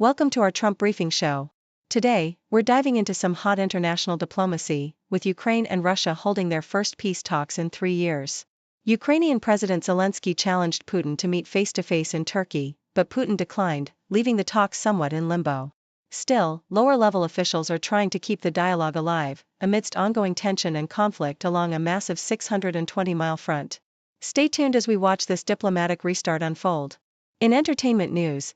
Welcome to our Trump Briefing Show. Today, we're diving into some hot international diplomacy, with Ukraine and Russia holding their first peace talks in 3 years. Ukrainian President Zelenskyy challenged Putin to meet face-to-face in Turkey, but Putin declined, leaving the talks somewhat in limbo. Still, lower-level officials are trying to keep the dialogue alive, amidst ongoing tension and conflict along a massive 620-mile front. Stay tuned as we watch this diplomatic restart unfold. In entertainment news,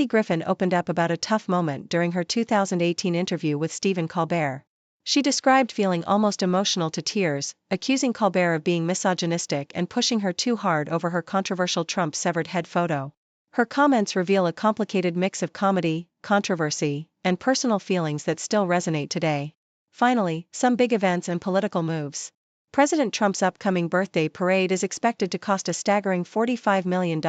Griffin opened up about a tough moment during her 2018 interview with Stephen Colbert. She described feeling almost emotional to tears, accusing Colbert of being misogynistic and pushing her too hard over her controversial Trump severed head photo. Her comments reveal a complicated mix of comedy, controversy, and personal feelings that still resonate today. Finally, some big events and political moves. President Trump's upcoming birthday parade is expected to cost a staggering $45 million,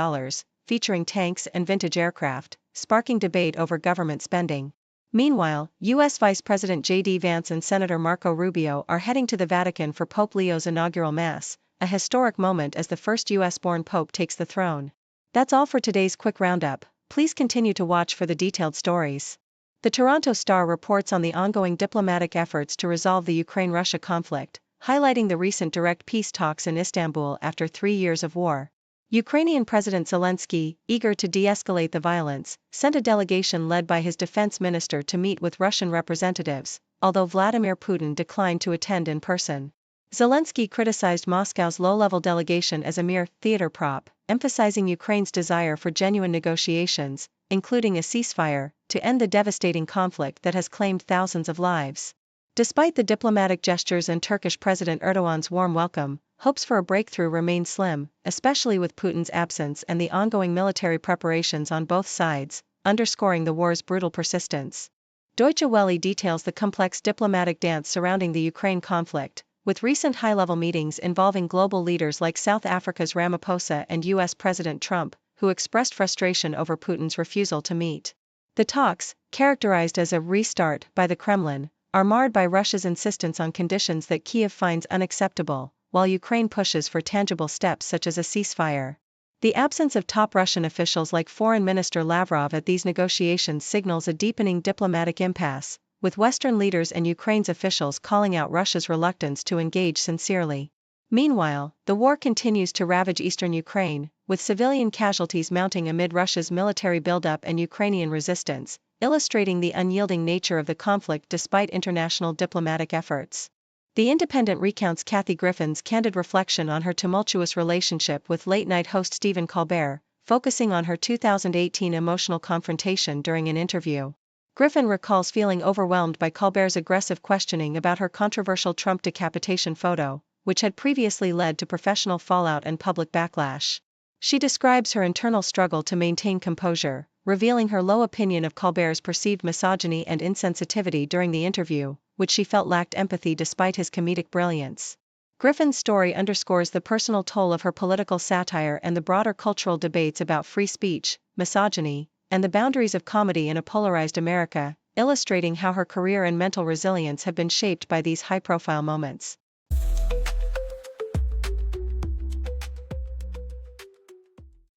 featuring tanks and vintage aircraft, sparking debate over government spending. Meanwhile, U.S. Vice President J.D. Vance and Senator Marco Rubio are heading to the Vatican for Pope Leo's inaugural Mass, a historic moment as the first U.S.-born Pope takes the throne. That's all for today's quick roundup. Please continue to watch for the detailed stories. The Toronto Star reports on the ongoing diplomatic efforts to resolve the Ukraine-Russia conflict, highlighting the recent direct peace talks in Istanbul after 3 years of war. Ukrainian President Zelenskyy, eager to de-escalate the violence, sent a delegation led by his defense minister to meet with Russian representatives, although Vladimir Putin declined to attend in person. Zelenskyy criticized Moscow's low-level delegation as a mere theater prop, emphasizing Ukraine's desire for genuine negotiations, including a ceasefire, to end the devastating conflict that has claimed thousands of lives. Despite the diplomatic gestures and Turkish President Erdogan's warm welcome, hopes for a breakthrough remain slim, especially with Putin's absence and the ongoing military preparations on both sides, underscoring the war's brutal persistence. Deutsche Welle details the complex diplomatic dance surrounding the Ukraine conflict, with recent high-level meetings involving global leaders like South Africa's Ramaphosa and U.S. President Trump, who expressed frustration over Putin's refusal to meet. The talks, characterized as a restart by the Kremlin, are marred by Russia's insistence on conditions that Kyiv finds unacceptable, while Ukraine pushes for tangible steps such as a ceasefire. The absence of top Russian officials like Foreign Minister Lavrov at these negotiations signals a deepening diplomatic impasse, with Western leaders and Ukraine's officials calling out Russia's reluctance to engage sincerely. Meanwhile, the war continues to ravage eastern Ukraine, with civilian casualties mounting amid Russia's military buildup and Ukrainian resistance, illustrating the unyielding nature of the conflict despite international diplomatic efforts. The Independent recounts Kathy Griffin's candid reflection on her tumultuous relationship with late-night host Stephen Colbert, focusing on her 2018 emotional confrontation during an interview. Griffin recalls feeling overwhelmed by Colbert's aggressive questioning about her controversial Trump decapitation photo, which had previously led to professional fallout and public backlash. She describes her internal struggle to maintain composure, revealing her low opinion of Colbert's perceived misogyny and insensitivity during the interview, which she felt lacked empathy despite his comedic brilliance. Griffin's story underscores the personal toll of her political satire and the broader cultural debates about free speech, misogyny, and the boundaries of comedy in a polarized America, illustrating how her career and mental resilience have been shaped by these high-profile moments.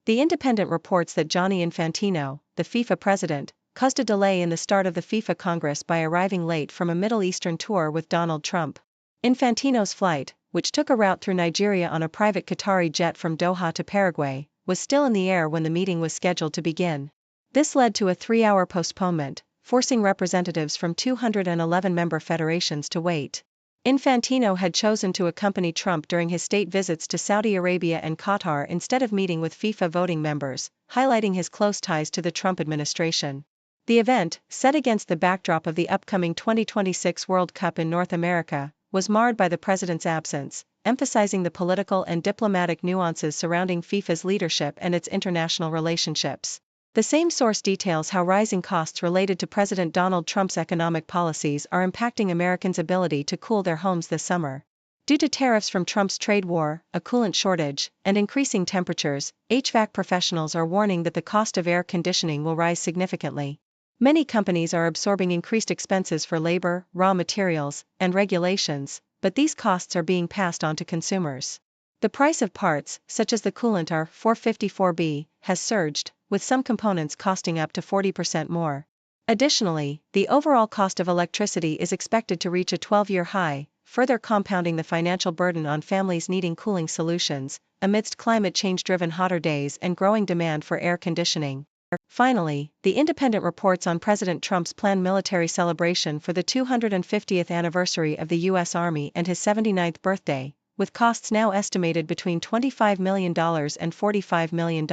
The Independent reports that Gianni Infantino, the FIFA president, caused a delay in the start of the FIFA Congress by arriving late from a Middle Eastern tour with Donald Trump. Infantino's flight, which took a route through Nigeria on a private Qatari jet from Doha to Paraguay, was still in the air when the meeting was scheduled to begin. This led to a 3-hour postponement, forcing representatives from 211 member federations to wait. Infantino had chosen to accompany Trump during his state visits to Saudi Arabia and Qatar instead of meeting with FIFA voting members, highlighting his close ties to the Trump administration. The event, set against the backdrop of the upcoming 2026 World Cup in North America, was marred by the president's absence, emphasizing the political and diplomatic nuances surrounding FIFA's leadership and its international relationships. The same source details how rising costs related to President Donald Trump's economic policies are impacting Americans' ability to cool their homes this summer. Due to tariffs from Trump's trade war, a coolant shortage, and increasing temperatures, HVAC professionals are warning that the cost of air conditioning will rise significantly. Many companies are absorbing increased expenses for labor, raw materials, and regulations, but these costs are being passed on to consumers. The price of parts, such as the coolant R454B, has surged, with some components costing up to 40% more. Additionally, the overall cost of electricity is expected to reach a 12-year high, further compounding the financial burden on families needing cooling solutions, amidst climate change-driven hotter days and growing demand for air conditioning. Finally, The Independent reports on President Trump's planned military celebration for the 250th anniversary of the U.S. Army and his 79th birthday, with costs now estimated between $25 million and $45 million.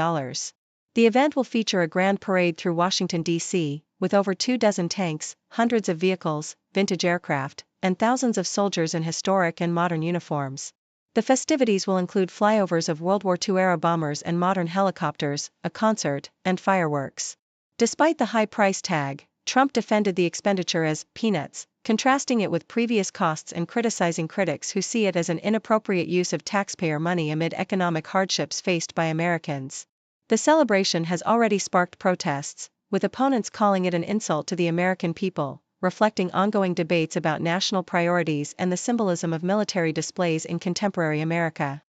The event will feature a grand parade through Washington, D.C., with over 24 tanks, hundreds of vehicles, vintage aircraft, and thousands of soldiers in historic and modern uniforms. The festivities will include flyovers of World War II-era bombers and modern helicopters, a concert, and fireworks. Despite the high price tag, Trump defended the expenditure as peanuts, contrasting it with previous costs and criticizing critics who see it as an inappropriate use of taxpayer money amid economic hardships faced by Americans. The celebration has already sparked protests, with opponents calling it an insult to the American people, reflecting ongoing debates about national priorities and the symbolism of military displays in contemporary America.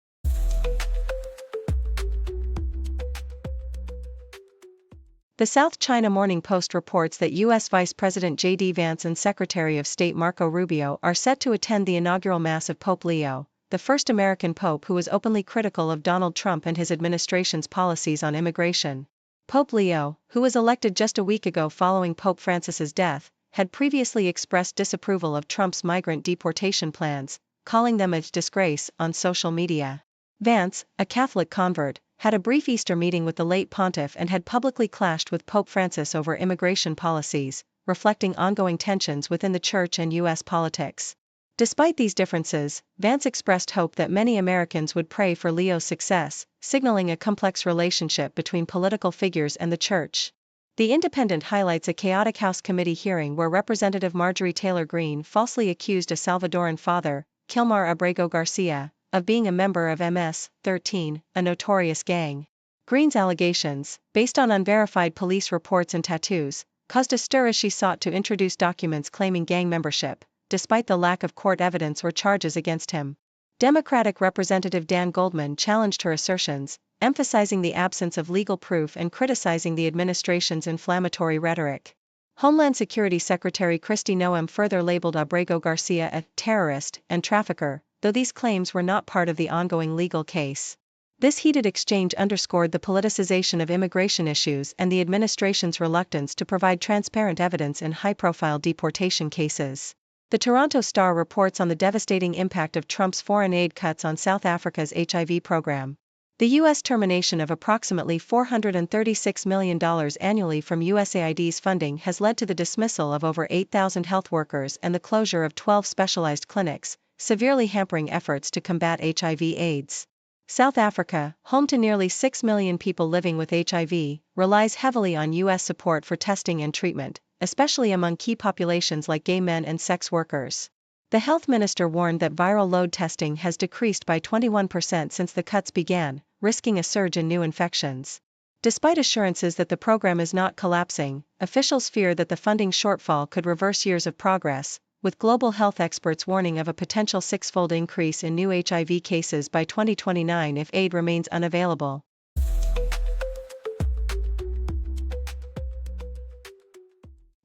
The South China Morning Post reports that U.S. Vice President J.D. Vance and Secretary of State Marco Rubio are set to attend the inaugural Mass of Pope Leo, the first American pope who was openly critical of Donald Trump and his administration's policies on immigration. Pope Leo, who was elected just a week ago following Pope Francis's death, had previously expressed disapproval of Trump's migrant deportation plans, calling them a disgrace on social media. Vance, a Catholic convert, had a brief Easter meeting with the late pontiff and had publicly clashed with Pope Francis over immigration policies, reflecting ongoing tensions within the church and U.S. politics. Despite these differences, Vance expressed hope that many Americans would pray for Leo's success, signaling a complex relationship between political figures and the church. The Independent highlights a chaotic House committee hearing where Representative Marjorie Taylor Greene falsely accused a Salvadoran father, Kilmar Abrego Garcia, of being a member of MS-13, a notorious gang. Greene's allegations, based on unverified police reports and tattoos, caused a stir as she sought to introduce documents claiming gang membership, despite the lack of court evidence or charges against him. Democratic Representative Dan Goldman challenged her assertions, emphasizing the absence of legal proof and criticizing the administration's inflammatory rhetoric. Homeland Security Secretary Kristi Noem further labeled Abrego Garcia a terrorist and trafficker, though these claims were not part of the ongoing legal case. This heated exchange underscored the politicization of immigration issues and the administration's reluctance to provide transparent evidence in high-profile deportation cases. The Toronto Star reports on the devastating impact of Trump's foreign aid cuts on South Africa's HIV program. The U.S. termination of approximately $436 million annually from USAID's funding has led to the dismissal of over 8,000 health workers and the closure of 12 specialized clinics, severely hampering efforts to combat HIV/AIDS. South Africa, home to nearly 6 million people living with HIV, relies heavily on U.S. support for testing and treatment, especially among key populations like gay men and sex workers. The health minister warned that viral load testing has decreased by 21% since the cuts began, risking a surge in new infections. Despite assurances that the program is not collapsing, officials fear that the funding shortfall could reverse years of progress, with global health experts warning of a potential six-fold increase in new HIV cases by 2029 if aid remains unavailable.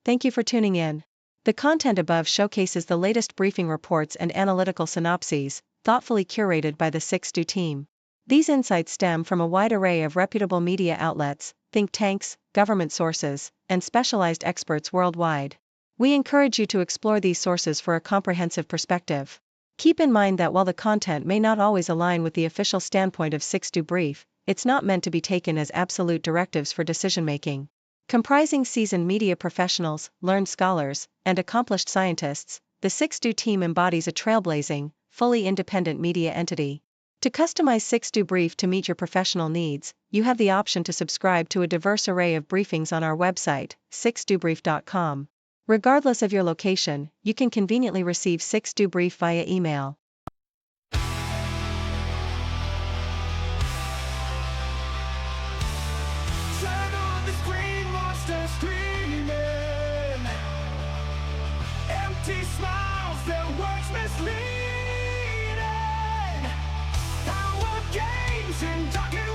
Thank you for tuning in. The content above showcases the latest briefing reports and analytical synopses, thoughtfully curated by the 6Do team. These insights stem from a wide array of reputable media outlets, think tanks, government sources, and specialized experts worldwide. We encourage you to explore these sources for a comprehensive perspective. Keep in mind that while the content may not always align with the official standpoint of 6Do Brief, it's not meant to be taken as absolute directives for decision-making. Comprising seasoned media professionals, learned scholars, and accomplished scientists, the 6Do team embodies a trailblazing, fully independent media entity. To customize 6Do Brief to meet your professional needs, you have the option to subscribe to a diverse array of briefings on our website, 6dobrief.com. Regardless of your location, you can conveniently receive 6Do Brief via email. Empty smiles, their words misleading. Power games in darkness.